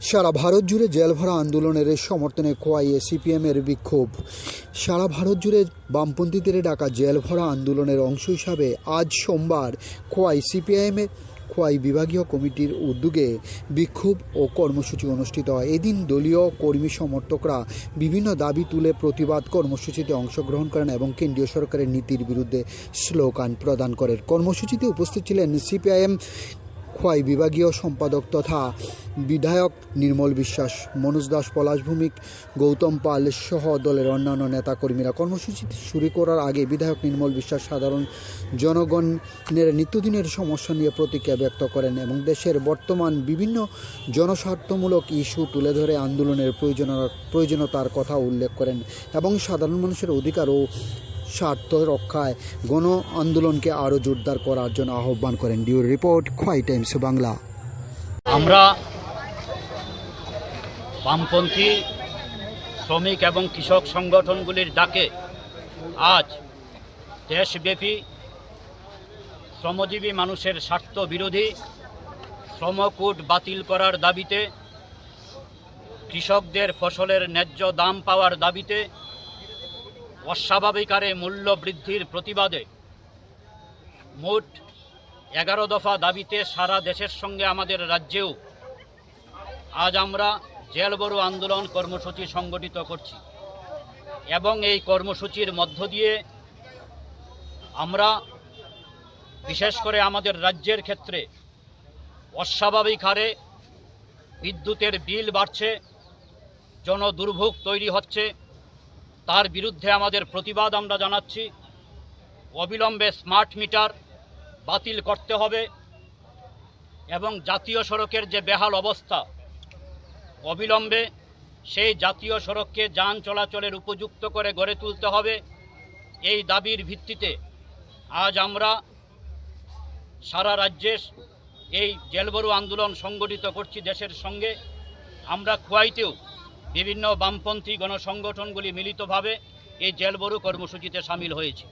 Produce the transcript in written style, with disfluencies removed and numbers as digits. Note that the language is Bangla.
সারা ভারত জুড়ে জেলভরা আন্দোলনের সমর্থনে খোয়াইয়ে সিপিএমের বিক্ষোভ। সারা ভারত জুড়ে বামপন্থীদের ডাকা জেলভরা আন্দোলনের অংশ হিসাবে আজ সোমবার খোয়াই বিভাগীয় কমিটির উদ্যোগে বিক্ষোভ ও কর্মসূচি অনুষ্ঠিত হয়। এদিন দলীয় কর্মী সমর্থকরা বিভিন্ন দাবি তুলে প্রতিবাদ কর্মসূচিতে অংশগ্রহণ করেন এবং কেন্দ্রীয় সরকারের নীতির বিরুদ্ধে স্লোগান প্রদান করেন। কর্মসূচিতে উপস্থিত ছিলেন সিপিআইএম খোয়াই বিভাগীয় সম্পাদক তথা বিধায়ক নির্মল বিশ্বাস, মনোজ দাস, পলাশ ভৌমিক, গৌতম পাল সহ দলের অন্যান্য নেতাকর্মীরা। কর্মসূচি শুরু করার আগে বিধায়ক নির্মল বিশ্বাস সাধারণ জনগণের নিত্যদিনের সমস্যা নিয়ে প্রতিক্রিয়া ব্যক্ত করেন এবং দেশের বর্তমান বিভিন্ন জনস্বার্থমূলক ইস্যু তুলে ধরে আন্দোলনের প্রয়োজনীয়তার কথা উল্লেখ করেন এবং সাধারণ মানুষের অধিকার ও স্বার্থ রক্ষায় গণ আন্দোলনকে আরও জোরদার করার জন্য আহ্বান করেন। ডিউর রিপোর্ট, খোয়াই টাইমস বাংলা। আমরা বামপন্থী শ্রমিক এবং কৃষক সংগঠনগুলির ডাকে আজ দেশব্যাপী শ্রমজীবী মানুষের স্বার্থ বিরোধী শ্রমকোড বাতিল করার দাবিতে, কৃষকদের ফসলের ন্যায্য দাম পাওয়ার দাবিতে, অস্বাভাবিক হারে মূল্য বৃদ্ধির প্রতিবাদে মোট 11 দফা দাবিতে সারা দেশের সঙ্গে আমাদের রাজ্যেও আজ আমরা জেলবরো আন্দোলন কর্মসূচি সংগঠিত করছি এবং এই কর্মসূচির মধ্য দিয়ে আমরা বিশেষ করে আমাদের রাজ্যের ক্ষেত্রে অস্বাভাবিক হারে বিদ্যুতের বিল বাড়ছে, জনদুর্ভোগ তৈরি হচ্ছে, তার বিরুদ্ধে আমাদের প্রতিবাদ আমরা জানাচ্ছি। অবিলম্বে স্মার্ট মিটার বাতিল করতে হবে এবং জাতীয় সড়কের যে বেহাল অবস্থা, অবিলম্বে সেই জাতীয় সড়ককে যান চলাচলের উপযুক্ত করে গড়ে তুলতে হবে। এই দাবির ভিত্তিতে আজ আমরা সারা রাজ্যে এই জেলবরো আন্দোলন সংগঠিত করছি দেশের সঙ্গে। আমরা খোয়াইতেও বিভিন্ন বামপন্থী গণসংগঠনগুলি মিলিতভাবে এই জেলবরো কর্মসূচিতে সামিল হয়েছি।